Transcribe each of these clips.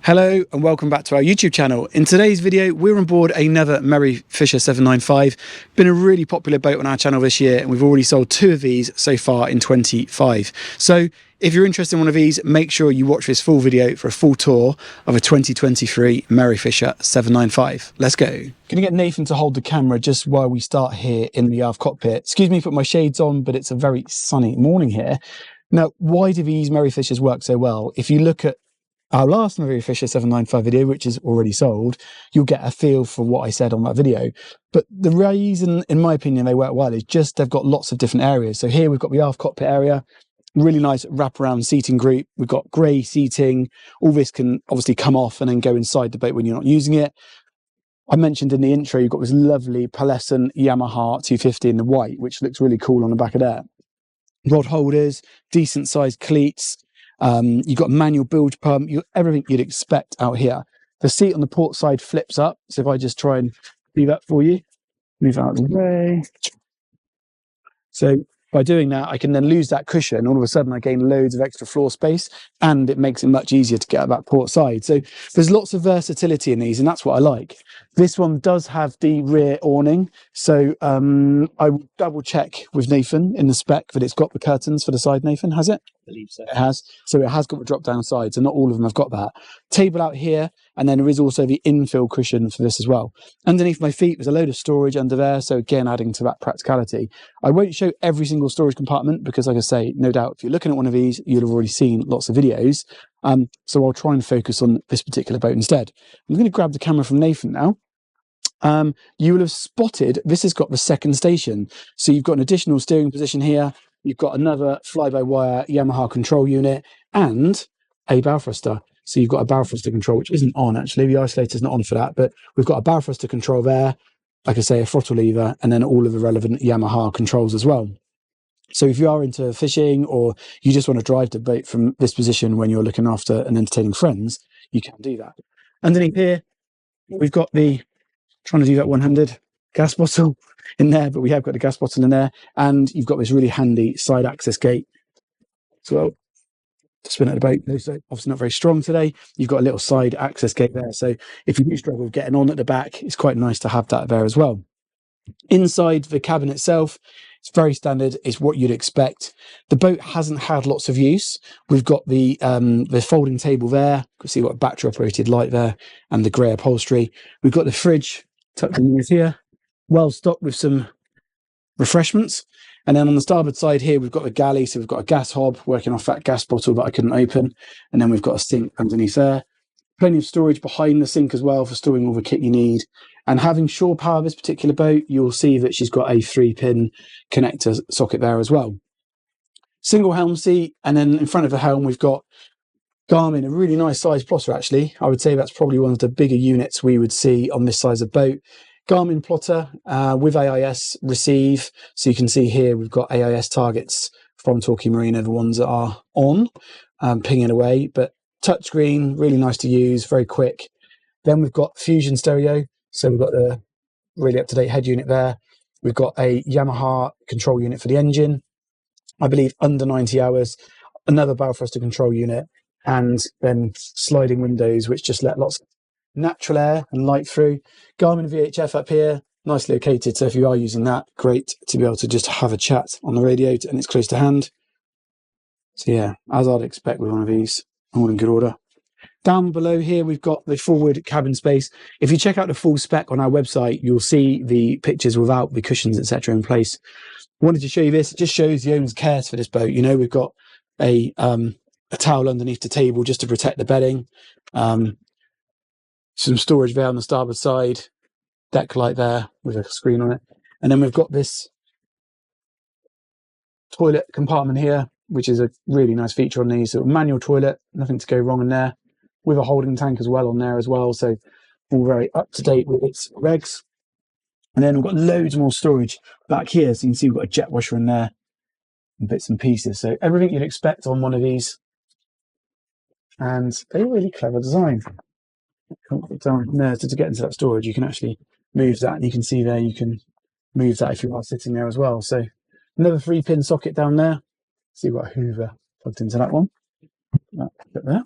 Hello and welcome back to our YouTube channel. In today's video, we're on board another Merry Fisher 795. Been a really popular boat on our channel this year, and we've already sold 2 of these so far in 25. So if you're interested in one of these, make sure you watch this full video for a full tour of a 2023 Merry Fisher 795. Let's go. Gonna get Nathan to hold the camera just while we start here in the aft cockpit. Excuse me, put my shades on, but it's a very sunny morning here. Now, why do these Merry Fishers work so well? If you look at our last Merry Fisher 795 video, which is already sold, you'll get a feel for what I said on that video. But the reason, in my opinion, they work well is just they've got lots of different areas. So here we've got the aft cockpit area, really nice wraparound seating group. We've got grey seating. All this can obviously come off and then go inside the boat when you're not using it. I mentioned in the intro, you've got this lovely pearlescent Yamaha F250 in the white, which looks really cool on the back of there. Rod holders, decent sized cleats. You've got manual bilge pump, everything you'd expect out here. The seat on the port side flips up. So if I just try and do that for you, move out of the way. So by doing that, I can then lose that cushion. All of a sudden, I gain loads of extra floor space, and it makes it much easier to get at that port side. So there's lots of versatility in these, and that's what I like. This one does have the rear awning. So I will double check with Nathan in the spec that it's got the curtains for the side. Nathan, has it? I believe so. It has. So it has got the drop down sides, and not all of them have got that. Table out here, and then there is also the infill cushion for this as well. Underneath my feet, there's a load of storage under there. So again, adding to that practicality. I won't show every single storage compartment because, like I say, no doubt if you're looking at one of these, you'll have already seen lots of videos. So I'll try and focus on this particular boat instead. I'm going to grab the camera from Nathan now. You will have spotted this has got the second station. So you've got an additional steering position here. You've got another fly-by-wire Yamaha control unit and a bow thruster. So you've got a bow thruster control, which isn't on actually. The isolator's not on for that, but we've got a bow thruster control there. Like I say, a throttle lever, and then all of the relevant Yamaha controls as well. So if you are into fishing or you just want to drive the boat from this position when you're looking after and entertaining friends, you can do that. Underneath here, we've got the, trying to do that one-handed, gas bottle in there, but we have got the gas bottle in there, and you've got this really handy side access gate as well to spin out the boat. So obviously not very strong today. You've got a little side access gate there. So if you do struggle with getting on at the back, it's quite nice to have that there as well. Inside the cabin itself, it's very standard. It's what you'd expect. The boat hasn't had lots of use. We've got the folding table there. You can see what a battery operated light there, and the grey upholstery. We've got the fridge tucked in here, well stocked with some refreshments. And then on the starboard side here, we've got the galley. So we've got a gas hob working off that gas bottle that I couldn't open. And then we've got a sink underneath there. Plenty of storage behind the sink as well for storing all the kit you need. And having shore power this particular boat, you'll see that she's got a 3-pin connector socket there as well. Single helm seat, and then in front of the helm we've got Garmin, a really nice size plotter actually. I would say that's probably one of the bigger units we would see on this size of boat. Garmin plotter with AIS receive. So you can see here we've got AIS targets from Torquay Marina, the ones that are on, pinging away. But touchscreen, really nice to use, very quick. Then we've got Fusion stereo. So we've got the really up-to-date head unit there. We've got a Yamaha control unit for the engine. I believe under 90 hours, another bow thruster control unit, and then sliding windows, which just let lots of natural air and light through. Garmin VHF up here, nicely located. So if you are using that, great to be able to just have a chat on the radio, and it's close to hand. So yeah, as I'd expect with one of these, all in good order. Down below here, we've got the forward cabin space. If you check out the full spec on our website, you'll see the pictures without the cushions, etc. in place. Wanted to show you this. It just shows the owner's cares for this boat. You know, we've got a towel underneath the table just to protect the bedding. Some storage there on the starboard side. Deck light there with a screen on it. And then we've got this toilet compartment here, which is a really nice feature on these. So manual toilet, nothing to go wrong in there, with a holding tank as well on there as well. So all very up to date with its regs. And then we've got loads more storage back here. So you can see we've got a jet washer in there and bits and pieces. So everything you'd expect on one of these. And a really clever design. Down there, so to get into that storage, you can actually move that. And you can see there, you can move that if you are sitting there as well. So another 3-pin socket down there. So you've got a Hoover plugged into that one. That there.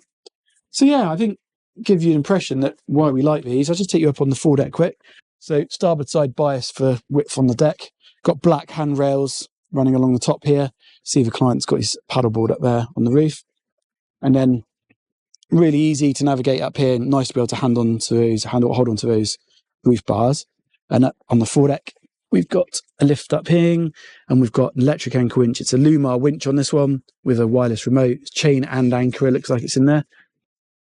So yeah, I think give you an impression that why we like these, I'll just take you up on the foredeck quick. So starboard side bias for width on the deck. Got black handrails running along the top here. See the client's got his paddleboard up there on the roof. And then really easy to navigate up here. Nice to be able to hold on to those roof bars. And on the foredeck, we've got a lift up here, and we've got an electric anchor winch. It's a Lumar winch on this one with a wireless remote, chain and anchor. It looks like it's in there,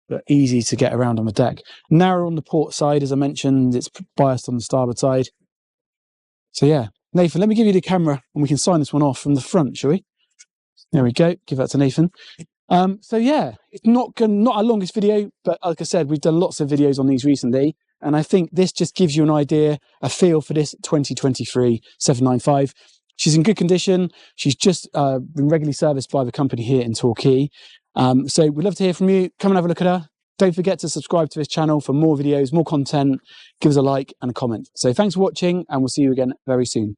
but easy to get around on the deck. Narrow on the port side, as I mentioned. It's biased on the starboard side. So yeah, Nathan, let me give you the camera and we can sign this one off from the front, shall we? There we go. Give that to Nathan. So yeah, it's not our longest video, but like I said, we've done lots of videos on these recently, and I think this just gives you an idea, a feel for this 2023 795. She's in good condition. She's just been regularly serviced by the company here in Torquay. So we'd love to hear from you. Come and have a look at her. Don't forget to subscribe to this channel for more videos, more content. Give us a like and a comment. So thanks for watching, and we'll see you again very soon.